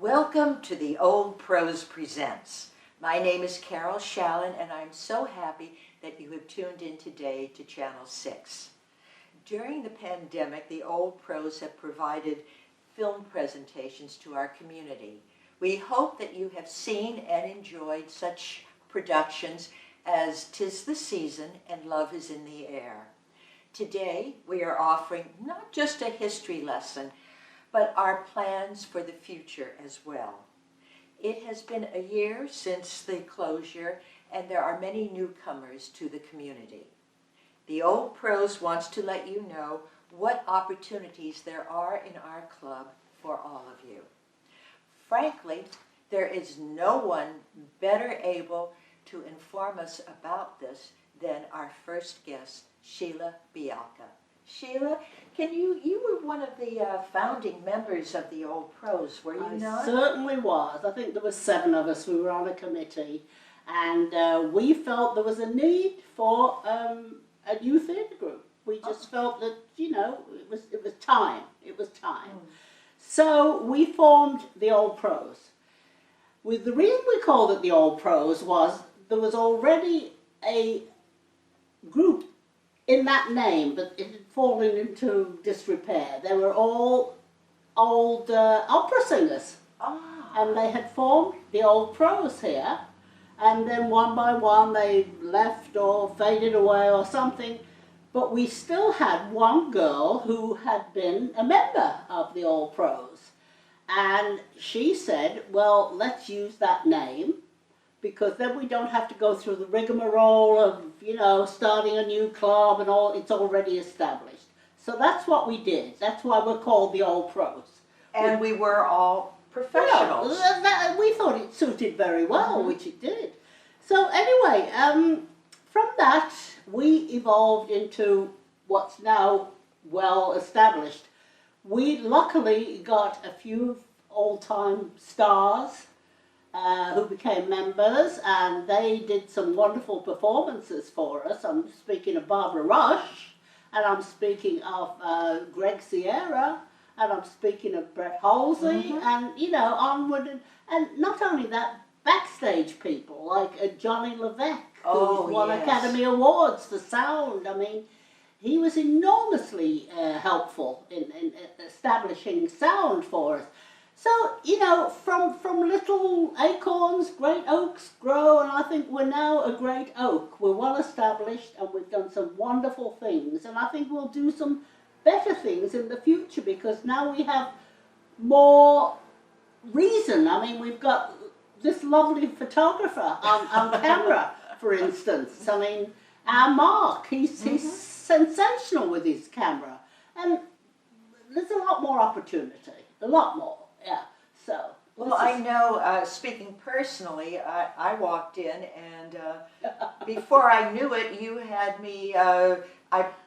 Welcome to the Old Prose Presents. My name is Carol Shallon, and I'm so happy that you have tuned in today to Channel 6. During the pandemic, the Old Prose have provided film presentations to our community. We hope that you have seen and enjoyed such productions as 'Tis the Season and Love is in the Air. Today, we are offering not just a history lesson, but our plans for the future as well. It has been a year since the closure, and there are many newcomers to the community. The Old Prose wants to let you know what opportunities there are in our club for all of you. Frankly, there is no one better able to inform us about this than our first guest, Sheila Bialka. Sheila, you were one of the founding members of the Old Prose, were you not? I certainly was. I think there were 7 of us. We were on a committee, and we felt there was a need for a new theatre group. We just felt that, it was time. It was time. So we formed the Old Prose. The reason we called it the Old Prose was there was already a group in that name, but it had fallen into disrepair. They were all old opera singers, and they had formed the Old Prose here, and then one by one they left or faded away or something, but we still had one girl who had been a member of the Old Prose, and she said, well, let's use that name, because then we don't have to go through the rigmarole of, starting a new club and all. It's already established. So that's what we did. That's why we're called the Old Prose. And we were all professionals. We thought it suited very well, which it did. So anyway, from that, we evolved into what's now well established. We luckily got a few old-time stars who became members, and they did some wonderful performances for us. I'm speaking of Barbara Rush, and I'm speaking of Greg Sierra, and I'm speaking of Brett Halsey, and onward, and not only that, backstage people like Johnny Levesque, who won Academy Awards for sound. I mean, he was enormously helpful in establishing sound for us. So, from little acorns, great oaks grow, and I think we're now a great oak. We're well established, and we've done some wonderful things, and I think we'll do some better things in the future, because now we have more reason. I mean, we've got this lovely photographer on camera, for instance. I mean, our Mark, he's sensational with his camera, and there's a lot more opportunity, a lot more. Yeah, so. Well, I know, speaking personally, I walked in, and before I knew it, you had me,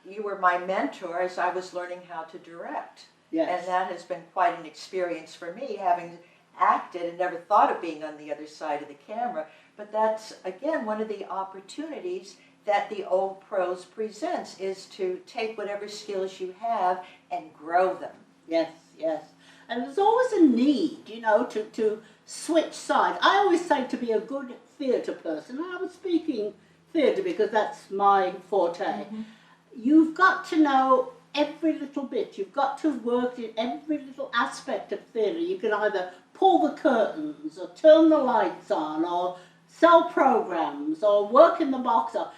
you were my mentor as I was learning how to direct. Yes. And that has been quite an experience for me, having acted and never thought of being on the other side of the camera. But that's, again, one of the opportunities that the Old Prose presents, is to take whatever skills you have and grow them. Yes, yes. And there's always a need, to switch sides. I always say, to be a good theatre person, and I'm speaking theatre because that's my forte, you've got to know every little bit. You've got to work in every little aspect of theatre. You can either pull the curtains, or turn the lights on, or sell programs, or work in the box office.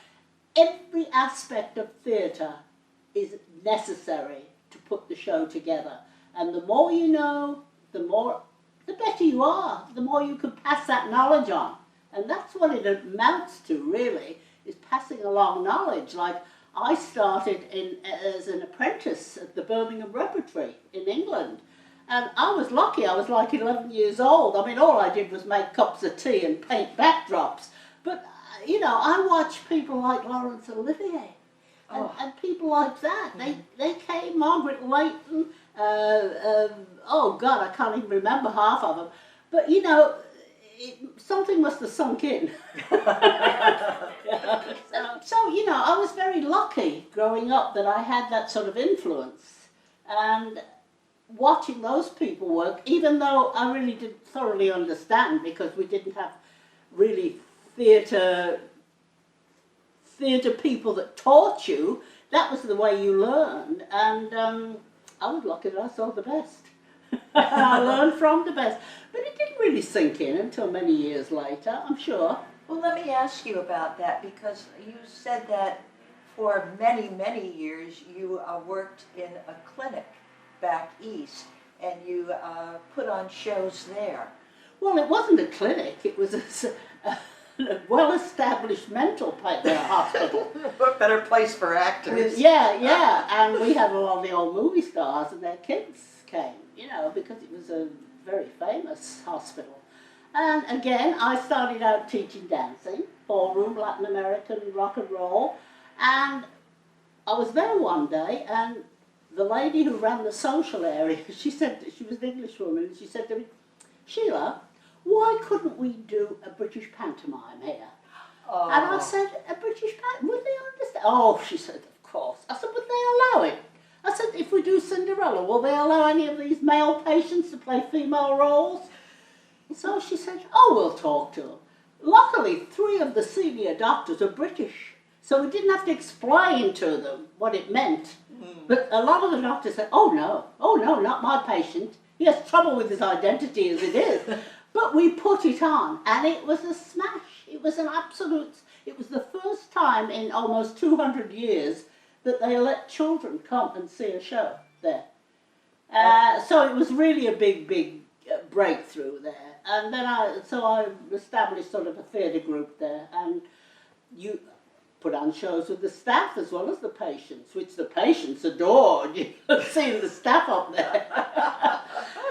Every aspect of theatre is necessary to put the show together. And the more you know, the better you are, the more you can pass that knowledge on. And that's what it amounts to, really, is passing along knowledge. Like, I started as an apprentice at the Birmingham Repertory in England. And I was lucky, I was like 11 years old. I mean, all I did was make cups of tea and paint backdrops. But, I watched people like Laurence Olivier and people like that. They came, Margaret Leighton, oh God, I can't even remember half of them. But something must have sunk in. So I was very lucky growing up that I had that sort of influence. And watching those people work, even though I really didn't thoroughly understand, because we didn't have really theatre people that taught you, that was the way you learned. And I was lucky that I saw the best. I learned from the best. But it didn't really sink in until many years later, I'm sure. Well, let me ask you about that, because you said that for many, many years you worked in a clinic back east, and you put on shows there. Well, it wasn't a clinic, it was a well-established mental hospital. What better place for actors? Yeah, and we had a lot of the old movie stars and their kids came, you know, because it was a very famous hospital. And again, I started out teaching dancing, ballroom, Latin American, rock and roll, and I was there one day, and the lady who ran the social area, she said, she was an English woman, and she said to me, "Sheila, why couldn't we do a British pantomime here?" Oh. And I said, "A British pantomime? Would they understand?" "Oh," she said, "of course." I said, "Would they allow it?" I said, "If we do Cinderella, will they allow any of these male patients to play female roles?" So she said, "Oh, we'll talk to them." Luckily, 3 of the senior doctors are British, so we didn't have to explain to them what it meant. But a lot of the doctors said, oh no, not my patient. He has trouble with his identity as it is." But we put it on, and it was a smash. It was an absolute, it was the first time in almost 200 years that they let children come and see a show there. So it was really a big breakthrough there. And then I established sort of a theatre group there, and you put on shows with the staff as well as the patients, which the patients adored, you know, seeing the staff up there.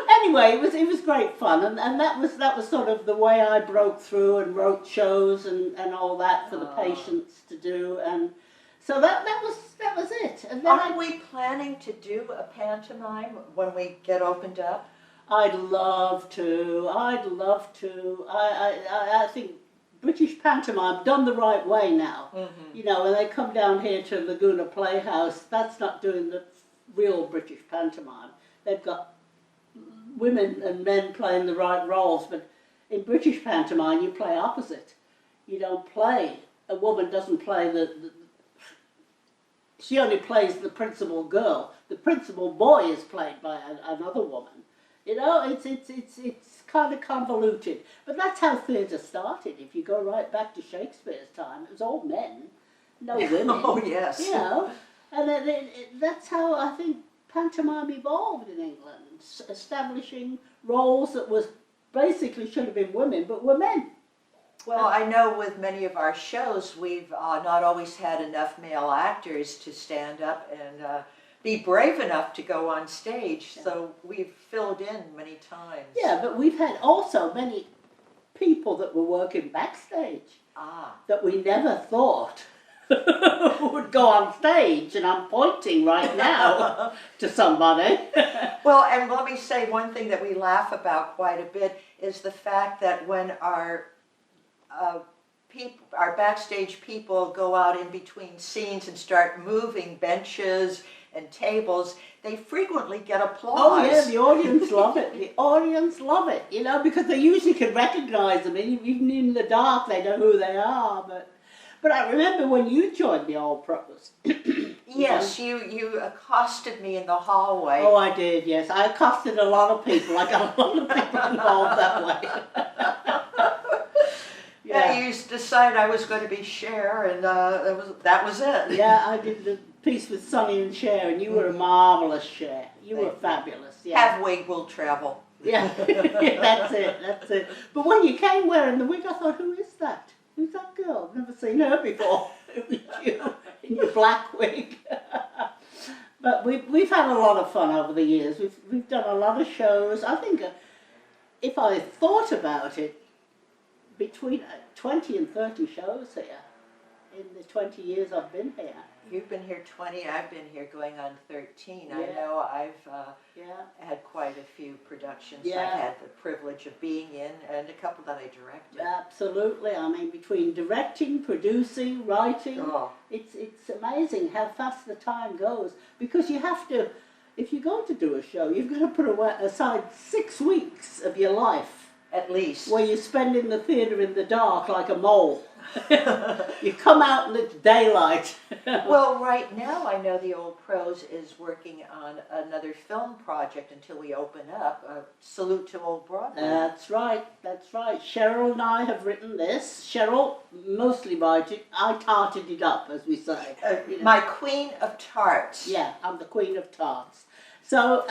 Anyway, it was great fun, and that was sort of the way I broke through and wrote shows and all that for the patients to do, and so that was it. And then Aren't we planning to do a pantomime when we get opened up? I'd love to. I think British pantomime done the right way now. Mm-hmm. You know, when they come down here to Laguna Playhouse, that's not doing the real British pantomime. They've got women and men playing the right roles, but in British pantomime you play opposite. You don't play. A woman doesn't play she only plays the principal girl. The principal boy is played by another woman. You know, it's kind of convoluted, but that's how theatre started. If you go right back to Shakespeare's time, it was all men, no women. Oh yes. You know, and that's how I think pantomime evolved in England, establishing roles that was basically should have been women, but were men. Well, I know with many of our shows, we've not always had enough male actors to stand up and be brave enough to go on stage, so we've filled in many times. Yeah, but we've had also many people that were working backstage that we never thought would go on stage, and I'm pointing right now to somebody. Well, and let me say one thing that we laugh about quite a bit is the fact that when our backstage people go out in between scenes and start moving benches and tables, they frequently get applause. Oh yeah, the audience love it. The audience love it, you know, because they usually can recognize them. Even in the dark, they know who they are. But I remember when you joined the Old Pros. Yes, you accosted me in the hallway. Oh, I did, yes. I accosted a lot of people. I got a lot of people involved that way. Yeah, you decided I was going to be Cher, and that was it. Yeah, I did the piece with Sonny and Cher, and you were a marvellous Cher. You were fabulous. Yeah. Have wig, will travel. Yeah, that's it. But when you came wearing the wig, I thought, who is that? Who's that girl? I've never seen her before. It was you in your black wig. But we've had a lot of fun over the years. We've done a lot of shows. I think if I thought about it, between 20 and 30 shows here in the 20 years I've been here. You've been here 20, I've been here going on 13. Yeah. I know I've had quite a few productions I've had the privilege of being in, and a couple that I directed. Absolutely. I mean, between directing, producing, writing, it's amazing how fast the time goes, because you have to if you're going to do a show, you've got to put aside 6 weeks of your life. At least. Where you spend in the theatre in the dark like a mole. You come out and it's daylight. Well, right now I know the Old Prose is working on another film project until we open up. Salute to Old Broadway. That's right, that's right. Cheryl and I have written this. Cheryl mostly wrote it. I tarted it up, as we say. My queen of tarts. Yeah, I'm the queen of tarts. So,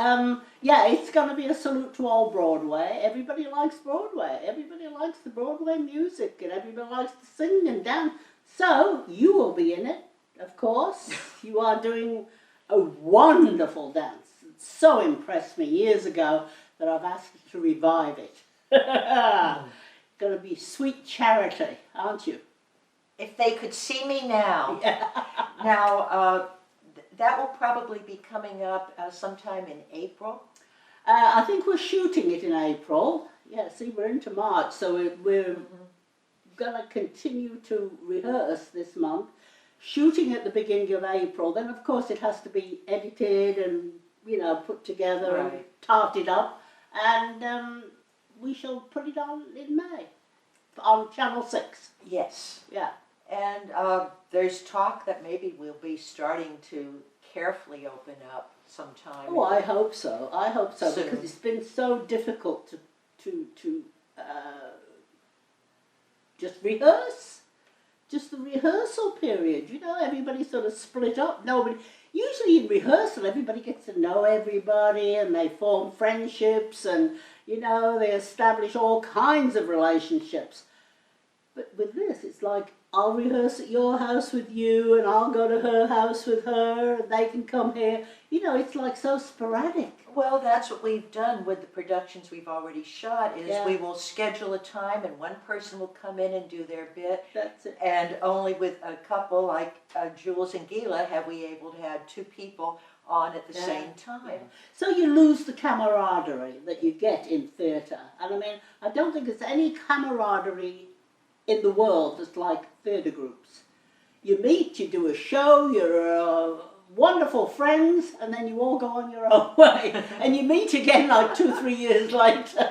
yeah, it's going to be a salute to Old Broadway. Everybody likes Broadway. Everybody likes the Broadway music, and everybody likes to sing and dance. So, you will be in it, of course. You are doing a wonderful dance. It so impressed me years ago that I've asked you to revive it. Going to be Sweet Charity, aren't you? If they could see me now. Yeah. Now, that will probably be coming up sometime in April. I think we're shooting it in April. Yeah, see, we're into March, so we're going to continue to rehearse this month. Shooting at the beginning of April, then of course it has to be edited and, you know, put together and tarted up. And we shall put it on in May on Channel 6. Yes. Yeah. And there's talk that maybe we'll be starting to carefully open up sometime. Oh, I hope so. I hope so, soon. because it's been so difficult to just rehearse. Just the rehearsal period, you know, everybody sort of split up. Usually in rehearsal, everybody gets to know everybody and they form friendships and, you know, they establish all kinds of relationships. But with this, it's like, I'll rehearse at your house with you and I'll go to her house with her and they can come here. You know, it's like so sporadic. Well, that's what we've done with the productions we've already shot, is Yeah. we will schedule a time and one person will come in and do their bit. That's it. And only with a couple like Jules and Gila have we able to have 2 people on at the same time. Yeah. So you lose the camaraderie that you get in theatre. And I mean, I don't think there's any camaraderie in the world that's like theatre groups. You meet, you do a show, you're wonderful friends, and then you all go on your own way. And you meet again like 2-3 years later.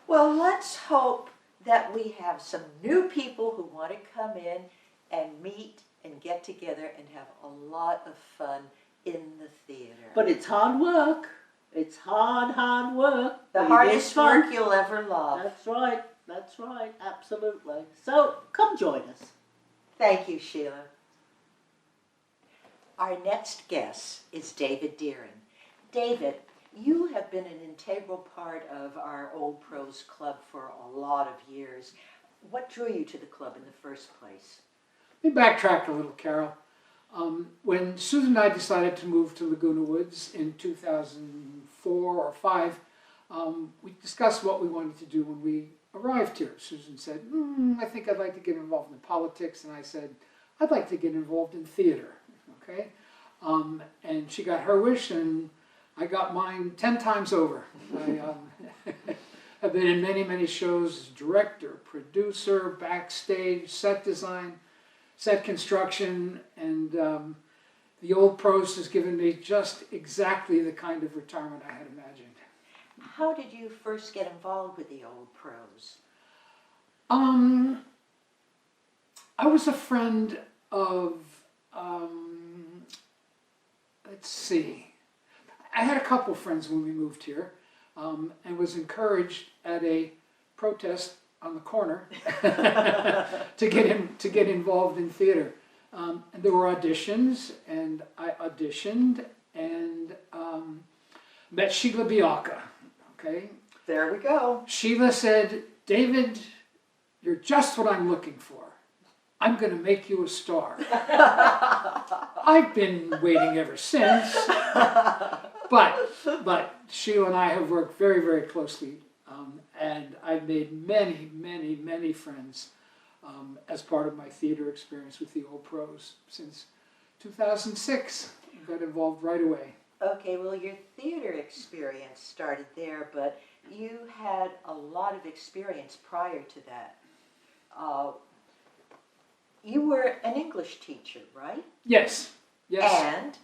Well, let's hope that we have some new people who want to come in and meet and get together and have a lot of fun in the theatre. But it's hard work. It's hard work. The But it is hardest fun. work you'll ever love. That's right. That's right. Absolutely. So come join us. Thank you, Sheila. Our next guest is David Deering. David, you have been an integral part of our Old Prose Club for a lot of years. What drew you to the club in the first place? Let me backtrack a little, Carol. When Susan and I decided to move to Laguna Woods in 2004 or 5, we discussed what we wanted to do when we arrived here. Susan said, I think I'd like to get involved in politics. And I said, I'd like to get involved in theater. Okay? And she got her wish, and I got mine 10 times over. I've been in many, many shows as director, producer, backstage, set design, set construction, and the Old Prose has given me just exactly the kind of retirement I had imagined. How did you first get involved with the Old Prose? I was a friend of, let's see, I had a couple friends when we moved here, and was encouraged at a protest on the corner to get involved in theater. And there were auditions, and I auditioned and met Sheila Bialka. Okay, There we go. Sheila said, David, you're just what I'm looking for. I'm going to make you a star. I've been waiting ever since. But Sheila and I have worked very, very closely, and I've made many, many, many friends as part of my theater experience with the Old Prose since 2006. I got involved right away. Okay, well, your theater experience started there, but you had a lot of experience prior to that. You were an English teacher, right? Yes, yes. And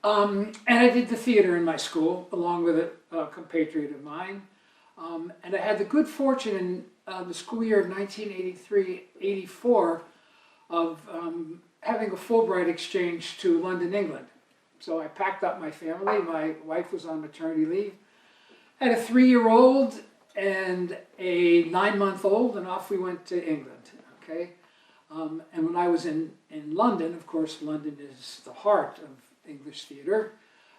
And I did the theater in my school, along with a compatriot of mine. And I had the good fortune in the school year of 1983-84 of having a Fulbright exchange to London, England. So I packed up my family. My wife was on maternity leave. I had a 3-year-old and a 9-month-old, and off we went to England. Okay, and when I was in London, of course, London is the heart of English theater.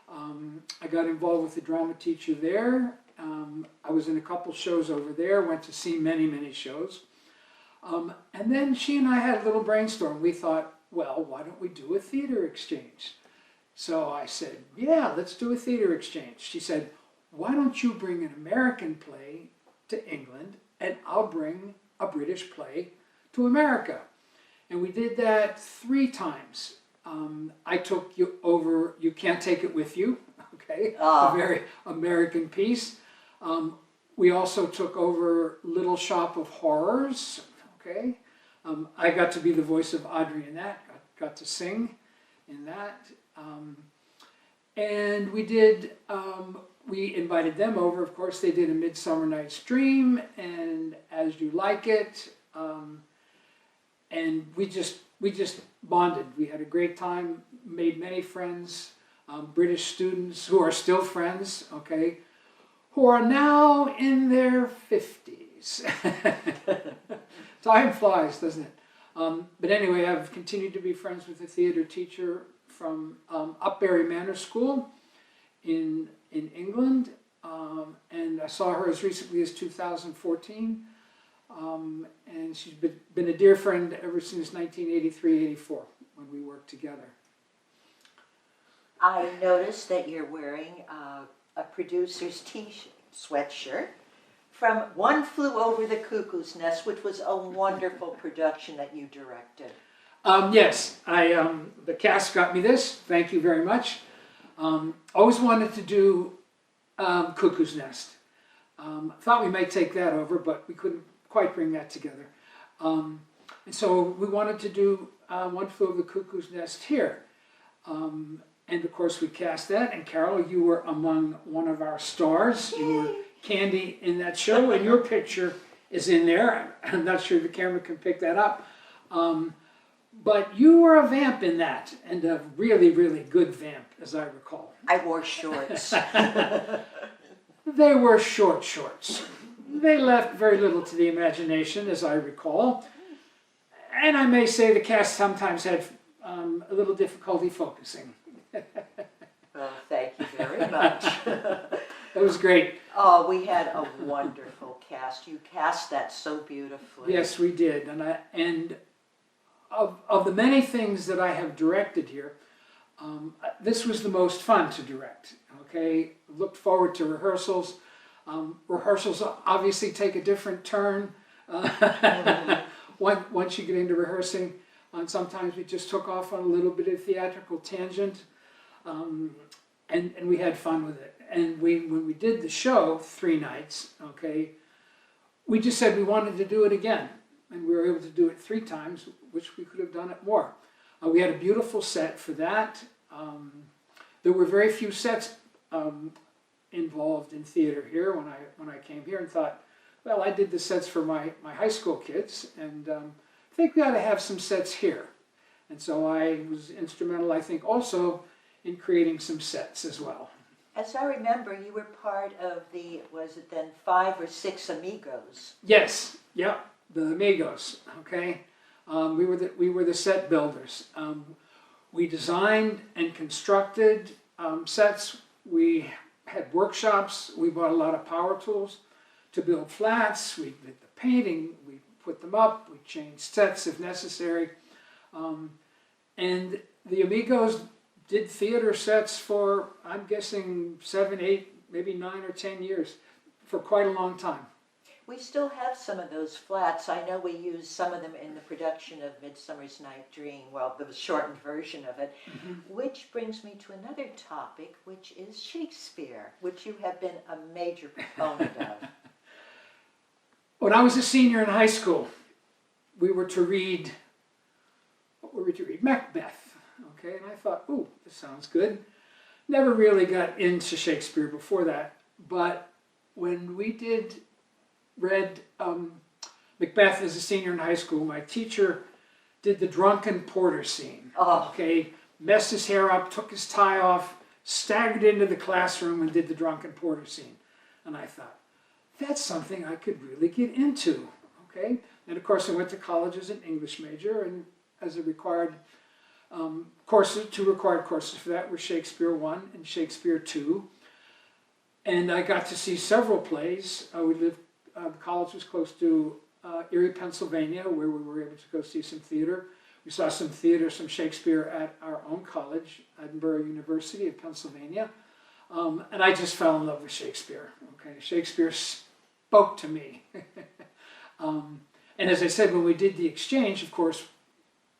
I got involved with the drama teacher there. I was in a couple shows over there, went to see many, many shows. And then she and I had a little brainstorm. We thought, well, why don't we do a theater exchange? So I said, yeah, let's do a theater exchange. She said, why don't you bring an American play to England and I'll bring a British play to America. And we did that 3 times. I took you over You Can't Take It With You, okay, a very American piece. We also took over Little Shop of Horrors, okay. I got to be the voice of Audrey in that, got to sing in that. And we did, we invited them over, of course. They did A Midsummer Night's Dream and As You Like It. And we just bonded. We had a great time, made many friends, British students who are still friends, okay, who are now in their 50s. Time flies, doesn't it? But anyway, I've continued to be friends with the theater teacher from Upbury Manor School in England, and I saw her as recently as 2014, and she's been a dear friend ever since 1983-84 when we worked together. I noticed that you're wearing a producer's sweatshirt from One Flew Over the Cuckoo's Nest, which was a wonderful production that you directed. Yes, the cast got me this. Thank you very much. Always wanted to do Cuckoo's Nest. Thought we might take that over, but we couldn't quite bring that together. And so we wanted to do One Flew Over the Cuckoo's Nest here. And of course we cast that, and Carol, you were among one of our stars. You were Candy in that show, and your picture is in there. I'm not sure the camera can pick that up. But you were a vamp in that, and a really, really good vamp, as I recall. I wore shorts. They were short shorts. They left very little to the imagination, as I recall. And I may say the cast sometimes had a little difficulty focusing. Well, thank you very much. That was great. Oh, we had a wonderful cast. You cast that so beautifully. Yes, we did. And of the many things that I have directed here, this was the most fun to direct. Okay, looked forward to rehearsals. Rehearsals obviously take a different turn once you get into rehearsing. And sometimes we just took off on a little bit of theatrical tangent, and we had fun with it. And when we did the show 3 nights, okay, we just said we wanted to do it again. And we were able to do it 3 times, which we could have done it more. We had a beautiful set for that. There were very few sets involved in theater here when I came here, and thought, well, I did the sets for my high school kids, and I think we ought to have some sets here. And so I was instrumental, I think, also in creating some sets as well. As I remember, you were part of the, was it then 5 or 6 Amigos? Yes, yeah, the Amigos, okay. We were the set builders. We designed and constructed sets. We had workshops. We bought a lot of power tools to build flats. We did the painting. We put them up. We changed sets if necessary. And the Amigos did theater sets for, I'm guessing, 7, 8, maybe 9 or 10 years, for quite a long time. We still have some of those flats. I know we used some of them in the production of Midsummer's Night Dream, well, the shortened version of it, which brings me to another topic, which is Shakespeare, which you have been a major proponent of. When I was a senior in high school, we were to read, what were we to read? Macbeth, okay, and I thought, ooh, this sounds good. never really got into Shakespeare before that, but when we read Macbeth as a senior in high school, my teacher did the drunken porter scene. Oh. Okay, messed his hair up, took his tie off, staggered into the classroom and did the drunken porter scene. And I thought, that's something I could really get into. Okay, and of course I went to college as an English major, and as a required courses, 2 required courses for that were Shakespeare 1 and Shakespeare 2. And I got to see several plays. The college was close to Erie, Pennsylvania, where we were able to go see some theater. We saw some theater, some Shakespeare at our own college, Edinburgh University of Pennsylvania. And I just fell in love with Shakespeare. Okay, Shakespeare spoke to me. And as I said, when we did the exchange, of course,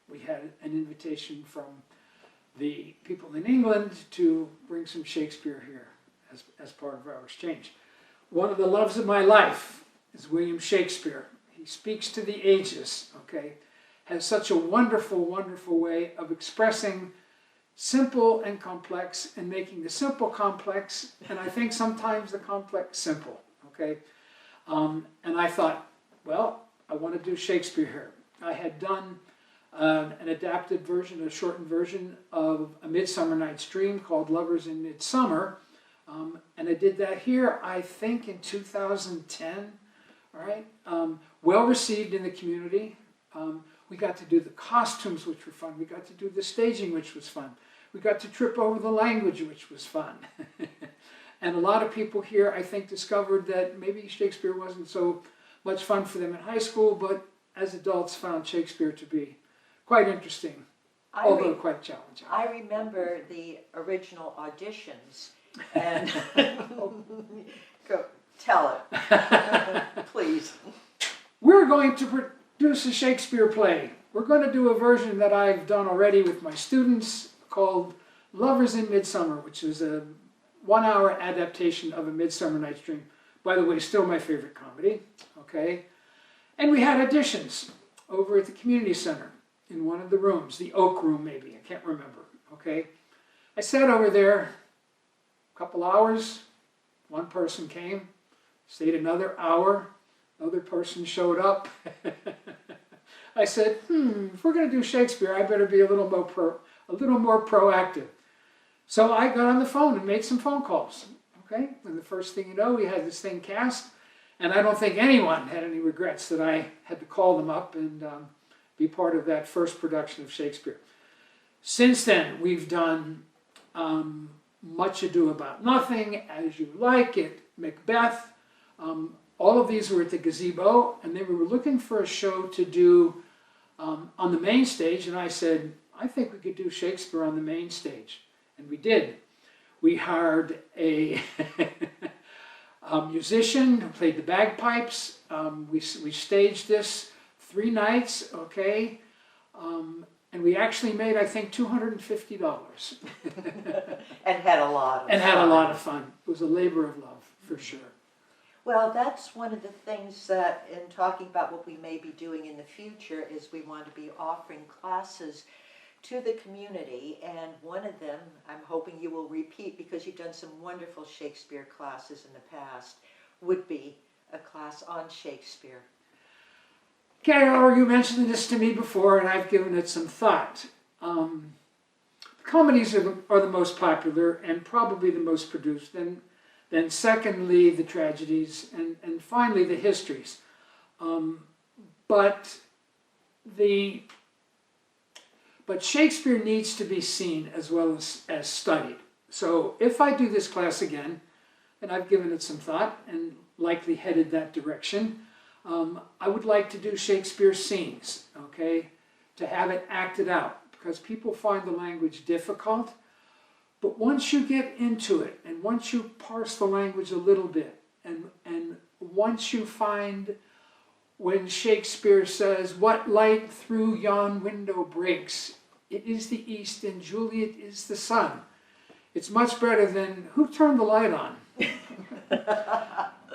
we had an invitation from the people in England to bring some Shakespeare here as part of our exchange. One of the loves of my life is William Shakespeare. He speaks to the ages, okay? Has such a wonderful, wonderful way of expressing simple and complex and making the simple complex, and I think sometimes the complex simple, okay? And I thought, well, I want to do Shakespeare here. I had done an adapted version, a shortened version of A Midsummer Night's Dream called Lovers in Midsummer, and I did that here, I think, in 2010, all right? Well received in the community. We got to do the costumes, which were fun. We got to do the staging, which was fun. We got to trip over the language, which was fun. And a lot of people here, I think, discovered that maybe Shakespeare wasn't so much fun for them in high school, but as adults found Shakespeare to be quite interesting, although quite challenging. I remember the original auditions, and go tell it, please. We're going to produce a Shakespeare play. We're going to do a version that I've done already with my students called Lovers in Midsummer, which is a 1-hour adaptation of A Midsummer Night's Dream. By the way, still my favorite comedy, okay? And we had auditions over at the community center in one of the rooms, the Oak Room maybe, I can't remember, okay? I sat over there a couple hours, one person came, stayed another hour, another person showed up. I said, if we're going to do Shakespeare, I better be a little more proactive. So I got on the phone and made some phone calls, okay? And the first thing you know, we had this thing cast, and I don't think anyone had any regrets that I had to call them up and be part of that first production of Shakespeare. Since then, we've done Much Ado About Nothing, As You Like It, Macbeth. All of these were at the Gazebo, and then we were looking for a show to do on the main stage, and I said, I think we could do Shakespeare on the main stage. And we did. We hired a musician who played the bagpipes. We staged this 3 nights, okay? And we actually made, I think, $250. And had a lot of fun. And had a lot of fun. It was a labor of love, for sure. Well, that's one of the things that, in talking about what we may be doing in the future, is we want to be offering classes to the community, and one of them, I'm hoping you will repeat because you've done some wonderful Shakespeare classes in the past, would be a class on Shakespeare. Carol, you mentioned this to me before, and I've given it some thought. Comedies are the most popular and probably the most produced, and then secondly, the tragedies, and finally, the histories. But Shakespeare needs to be seen as well as studied. So if I do this class again, and I've given it some thought and likely headed that direction, I would like to do Shakespeare scenes, okay, to have it acted out, because people find the language difficult. But once you get into it, and once you parse the language a little bit, and once you find when Shakespeare says, "What light through yon window breaks? It is the east, and Juliet is the sun." It's much better than, "Who turned the light on?"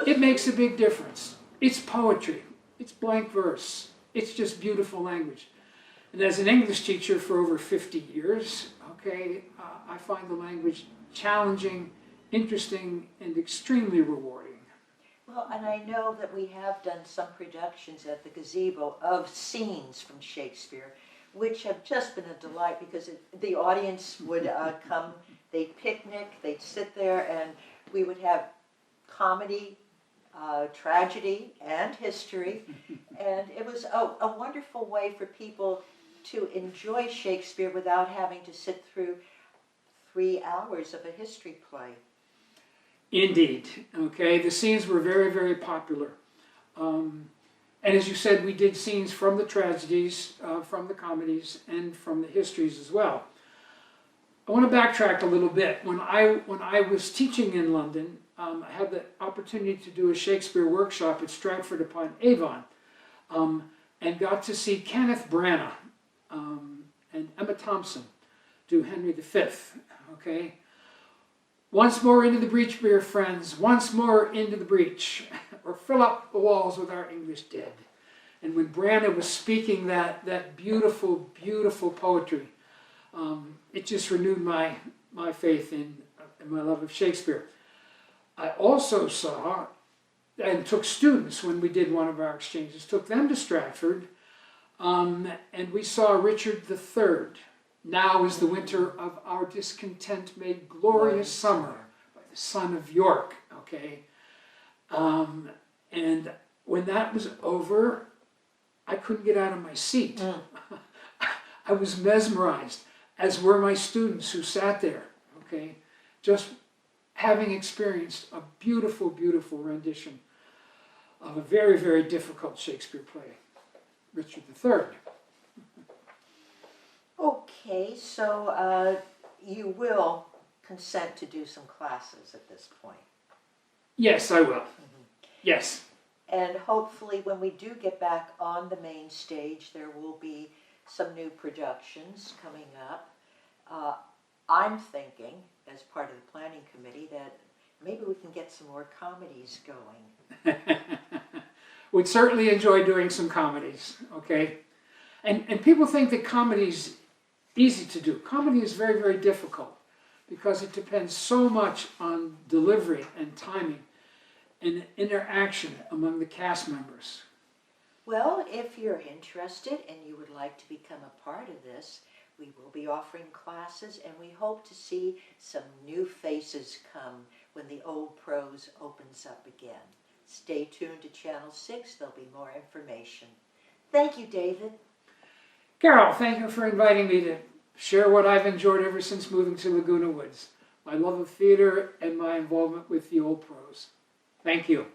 It makes a big difference. It's poetry. It's blank verse. It's just beautiful language. And as an English teacher for over 50 years, okay, I find the language challenging, interesting, and extremely rewarding. Well, and I know that we have done some productions at the gazebo of scenes from Shakespeare, which have just been a delight because the audience would come, they'd picnic, they'd sit there, and we would have comedy, tragedy, and history. And it was a wonderful way for people to enjoy Shakespeare without having to sit through 3 hours of a history play. Indeed. Okay, the scenes were very, very popular. And as you said, we did scenes from the tragedies, from the comedies, and from the histories as well. I want to backtrack a little bit. When I was teaching in London, I had the opportunity to do a Shakespeare workshop at Stratford-upon-Avon, and got to see Kenneth Branagh and Emma Thompson do Henry V. Okay. Once more into the breach, dear friends, once more into the breach, or fill up the walls with our English dead. And when Branagh was speaking that beautiful, beautiful poetry, it just renewed my faith in my love of Shakespeare. I also saw, and took students when we did one of our exchanges, took them to Stratford, and we saw Richard III. Now is the winter of our discontent made glorious summer by the son of York, okay? And when that was over, I couldn't get out of my seat. I was mesmerized, as were my students who sat there, okay? Just having experienced a beautiful, beautiful rendition of a very, very difficult Shakespeare play, Richard III. Okay, so you will consent to do some classes at this point. Yes, I will. Yes. And hopefully when we do get back on the main stage, there will be some new productions coming up. I'm thinking, as part of the planning committee, that maybe we can get some more comedies going. We'd certainly enjoy doing some comedies, okay? And people think that comedy's easy to do. Comedy is very, very difficult because it depends so much on delivery and timing and interaction among the cast members. Well, if you're interested and you would like to become a part of this, we will be offering classes, and we hope to see some new faces come when the Old Prose opens up again. Stay tuned to Channel 6. There'll be more information. Thank you, David. Carol, thank you for inviting me to share what I've enjoyed ever since moving to Laguna Woods, my love of theater and my involvement with the Old Prose. Thank you.